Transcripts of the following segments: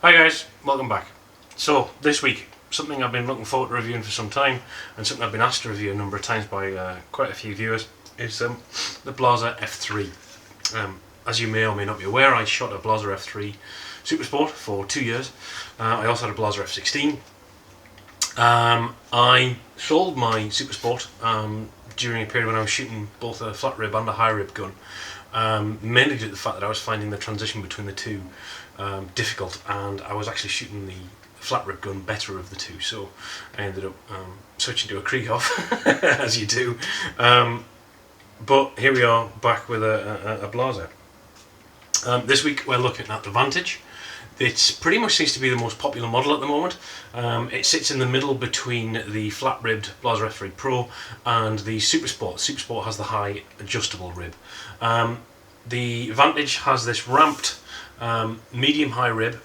Hi guys, welcome back. So this week, something I've been looking forward to reviewing for some time, and something I've been asked to review a number of times by quite a few viewers, is the Blaser F3. As you may or may not be aware, I shot a Blaser F3 Supersport for 2 years. I also had a Blaser F16. I sold my Supersport during a period when I was shooting both a flat rib and a high rib gun, mainly due to the fact that I was finding the transition between the two difficult, and I was actually shooting the flat rib gun better of the two, so I ended up switching to a Krieghoff, as you do. But here we are back with a Blaser. This week we're looking at the Vantage. It pretty much seems to be the most popular model at the moment. It sits in the middle between the flat-ribbed Blaser F3 Pro and the Supersport. Supersport has the high adjustable rib. The Vantage has this ramped medium-high rib,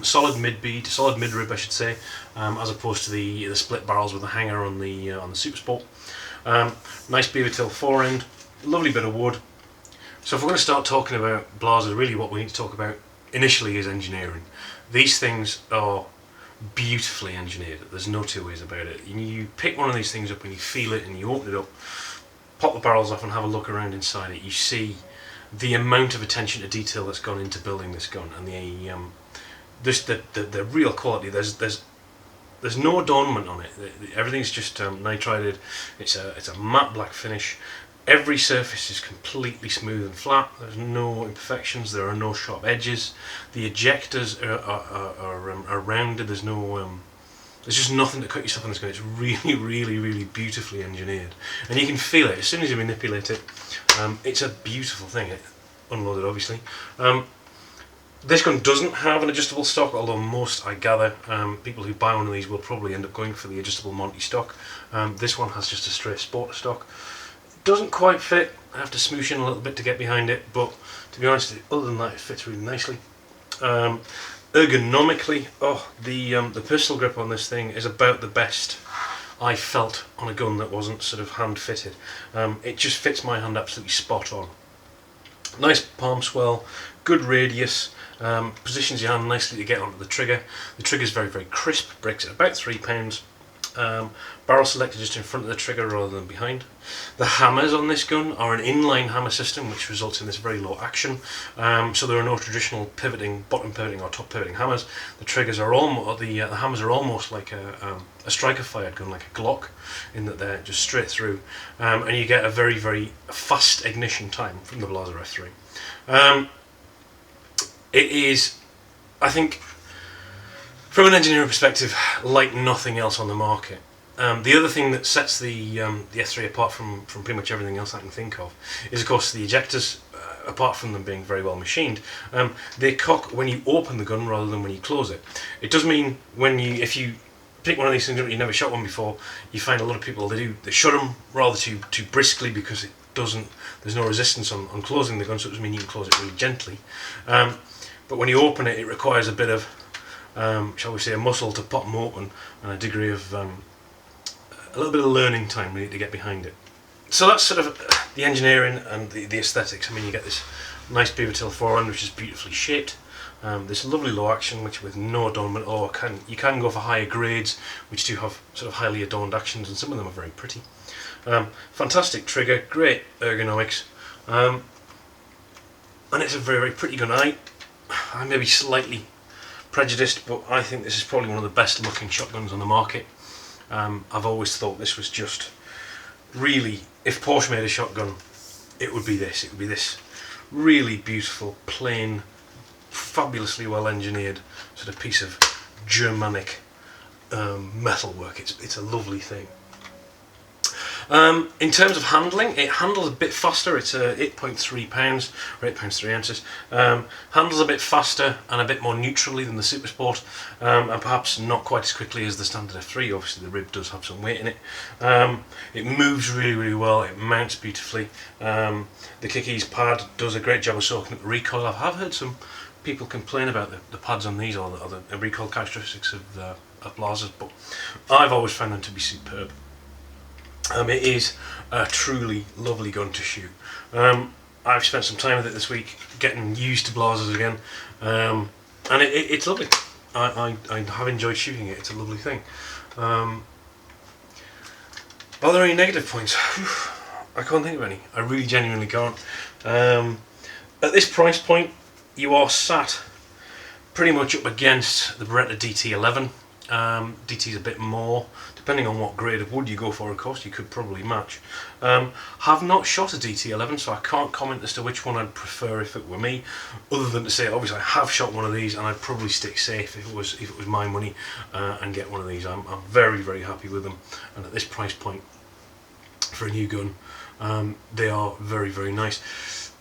solid mid-rib I should say, as opposed to the split barrels with the hanger on the Supersport. Nice beaver tail forend, lovely bit of wood. So if we're going to start talking about Blasers, really what we need to talk about initially is engineering. These things are beautifully engineered, there's no two ways about it. You pick one of these things up and you feel it and you open it up, pop the barrels off and have a look around inside it, you see the amount of attention to detail that's gone into building this gun, and the real quality. There's no adornment on it. Everything's just nitrided. It's a matte black finish. Every surface is completely smooth and flat. There's no imperfections. There are no sharp edges. The ejectors are rounded. There's just nothing to cut yourself on this gun. It's really beautifully engineered, and you can feel it as soon as you manipulate it. It's a beautiful thing. Unloaded, obviously. This gun doesn't have an adjustable stock, although most, I gather, people who buy one of these will probably end up going for the adjustable Monty stock. This one has just a straight sport stock. Doesn't quite fit. I have to smoosh in a little bit to get behind it, but to be honest, other than that, it fits really nicely. Ergonomically, the pistol grip on this thing is about the best I felt on a gun that wasn't sort of hand fitted. It just fits my hand absolutely spot on. Nice palm swell, good radius, positions your hand nicely to get onto the trigger. The trigger's very crisp, breaks at about £3. Barrel selector just in front of the trigger rather than behind. The hammers on this gun are an inline hammer system, which results in this very low action. So there are no traditional pivoting, bottom pivoting or top pivoting hammers. The triggers are almost the hammers are almost like a striker fired gun, like a Glock, in that they're just straight through, and you get a very fast ignition time from the Blaser F3. It is, I think, from an engineering perspective, like nothing else on the market. The other thing that sets the F3 apart from pretty much everything else I can think of is, of course, the ejectors. Apart from them being very well machined, they cock when you open the gun rather than when you close it. It does mean if you pick one of these things up and you've never shot one before, you find a lot of people they shut them rather too briskly, because there's no resistance on closing the gun, so it does mean you can close it really gently. But when you open it, it requires a bit of shall we say, a muscle to pop them open, and a degree of a little bit of learning time really to get behind it. So that's sort of the engineering and the aesthetics. I mean, you get this nice beaver tail forend, which is beautifully shaped. This lovely low action, which with no adornment, or you can go for higher grades, which do have sort of highly adorned actions, and some of them are very pretty. Fantastic trigger, great ergonomics, and it's a very pretty gun. I may be slightly prejudiced, but I think this is probably one of the best looking shotguns on the market. I've always thought this was just really, if Porsche made a shotgun, it would be this. It would be this really beautiful, plain, fabulously well engineered sort of piece of Germanic metalwork. It's a lovely thing. In terms of handling, it handles a bit faster. It's 8.3 pounds, or 8 pounds 3 ounces. Handles a bit faster and a bit more neutrally than the Supersport, and perhaps not quite as quickly as the standard F3. Obviously the rib does have some weight in it. It moves really well, it mounts beautifully. The Kickies pad does a great job of soaking up the recoil. I have heard some people complain about the pads on these, or the recoil characteristics of Blasers, but I've always found them to be superb. It is a truly lovely gun to shoot. I've spent some time with it this week, getting used to Blasers again. and it's lovely. I have enjoyed shooting it. It's a lovely thing. Are there any negative points? I can't think of any. I really genuinely can't. At this price point, you are sat pretty much up against the Beretta DT11. DT's a bit more, depending on what grade of wood you go for, of course, you could probably match. Have not shot a DT11, so I can't comment as to which one I'd prefer if it were me, other than to say, obviously I have shot one of these and I'd probably stick safe if it was my money and get one of these. I'm very, very happy with them, and at this price point for a new gun, they are very, very nice.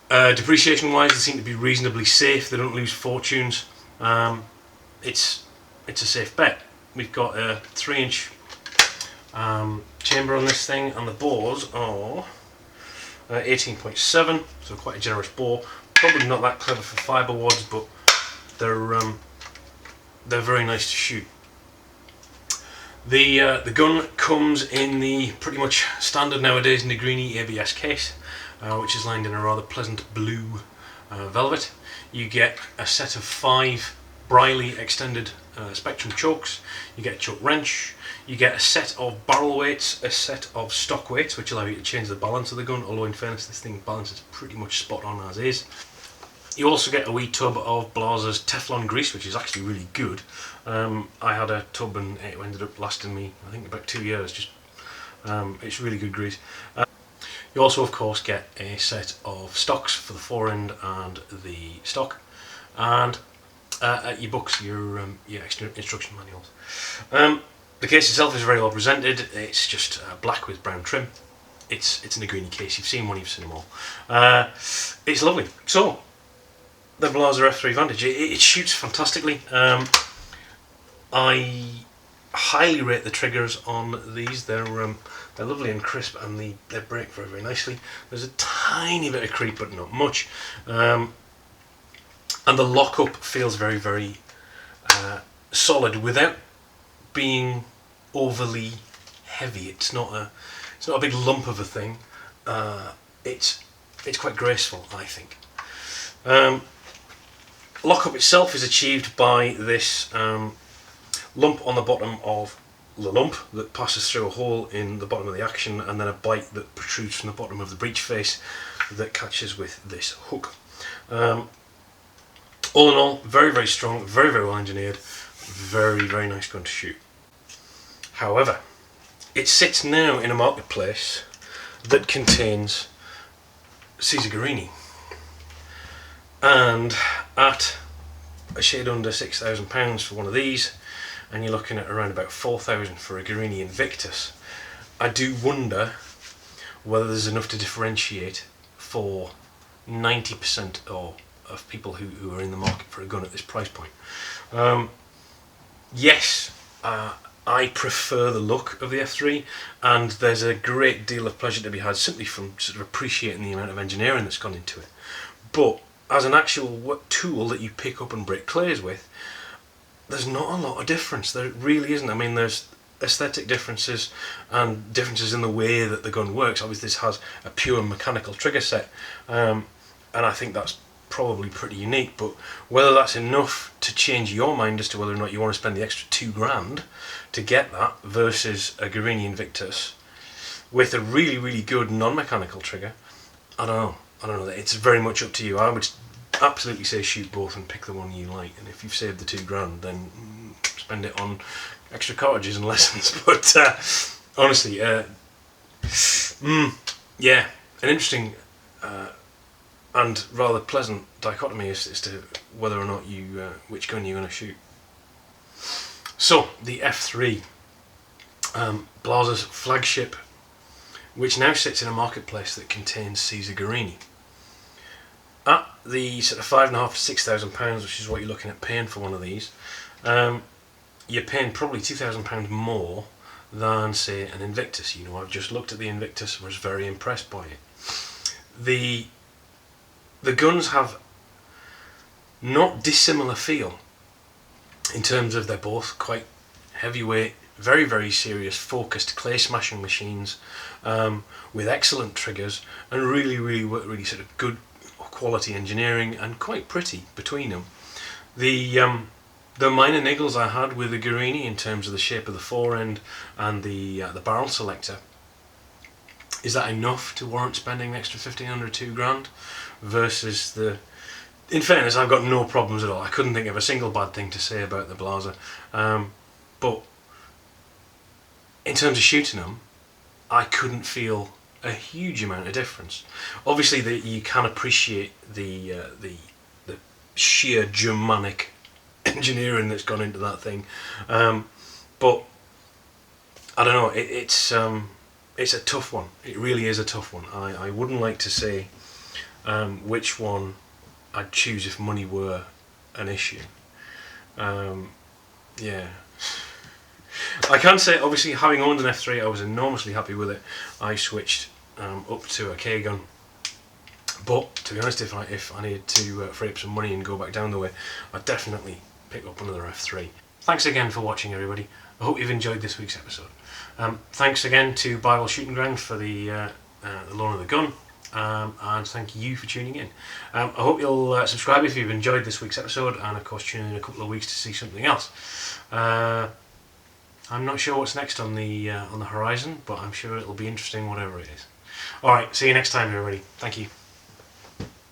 Depreciation wise, they seem to be reasonably safe. They don't lose fortunes. It's a safe bet. We've got a 3-inch chamber on this thing, and the bores are 18.7, so quite a generous bore. Probably not that clever for fibre wads, but they're very nice to shoot. The gun comes in the pretty much standard nowadays Negrini ABS case, which is lined in a rather pleasant blue velvet. You get a set of 5 Briley extended spectrum chokes, you get a choke wrench, you get a set of barrel weights, a set of stock weights which allow you to change the balance of the gun, although in fairness this thing balances pretty much spot on as is. You also get a wee tub of Blaser's Teflon grease, which is actually really good. I had a tub and it ended up lasting me, I think, about 2 years. Just it's really good grease. You also of course get a set of stocks for the forend and the stock, and your books, your extra instruction manuals. The case itself is very well presented. It's just black with brown trim. It's a Negrini case. You've seen one, you've seen them all. It's lovely. So the Blaser F3 Vantage, it shoots fantastically. I highly rate the triggers on these. They're lovely and crisp, and they break very, very nicely. There's a tiny bit of creep, but not much. And the lockup feels very, very solid without being overly heavy. It's not a big lump of a thing. It's quite graceful, I think. Lockup itself is achieved by this lump on the bottom of the lump that passes through a hole in the bottom of the action, and then a bite that protrudes from the bottom of the breech face that catches with this hook. All in all, very, very strong, very, very well engineered, very, very nice gun to shoot. However, it sits now in a marketplace that contains Caesar Guerini, and at a shade under £6,000 for one of these, and you're looking at around about £4,000 for a Guerini Invictus, I do wonder whether there's enough to differentiate for 90% of people who are in the market for a gun at this price point. Yes, I prefer the look of the F3, and there's a great deal of pleasure to be had simply from sort of appreciating the amount of engineering that's gone into it. But as an actual tool that you pick up and break clays with, there's not a lot of difference. There really isn't. I mean, there's aesthetic differences and differences in the way that the gun works. Obviously this has a pure mechanical trigger set, and I think that's probably pretty unique, but whether that's enough to change your mind as to whether or not you want to spend the extra £2,000 to get that versus a Guerini Invictus with a really, really good non-mechanical trigger, I don't know. It's very much up to you. I would absolutely say shoot both and pick the one you like, and if you've saved the £2,000 then spend it on extra cartridges and lessons. But honestly, yeah, an interesting and rather pleasant dichotomy as to whether or not which gun you're going to shoot. So the F3, Blaser's flagship, which now sits in a marketplace that contains Caesar Guerini. At the sort of £5,500 to £6,000, which is what you're looking at paying for one of these, you're paying probably £2,000 more than, say, an Invictus. You know, I've just looked at the Invictus and was very impressed by it. The guns have not dissimilar feel in terms of they're both quite heavyweight, very, very serious, focused clay smashing machines with excellent triggers and really sort of good quality engineering, and quite pretty between them. The minor niggles I had with the Guarini in terms of the shape of the fore end and the barrel selector, is that enough to warrant spending an extra 1,500, £2,000 versus the... In fairness, I've got no problems at all. I couldn't think of a single bad thing to say about the Blaser. But in terms of shooting them, I couldn't feel a huge amount of difference. Obviously, you can appreciate the sheer Germanic engineering that's gone into that thing, but I don't know. It's a tough one. It really is a tough one. I wouldn't like to say which one I'd choose if money were an issue. Yeah. I can say, obviously, having owned an F3, I was enormously happy with it. I switched up to a K gun, but to be honest, if I needed to free up some money and go back down the way, I'd definitely pick up another F3. Thanks again for watching, everybody. I hope you've enjoyed this week's episode. Thanks again to Bywell Shooting Ground for the loan of the gun, and thank you for tuning in. I hope you'll subscribe if you've enjoyed this week's episode, and of course tune in a couple of weeks to see something else. I'm not sure what's next on the horizon, but I'm sure it'll be interesting whatever it is. Alright, see you next time, everybody. Thank you.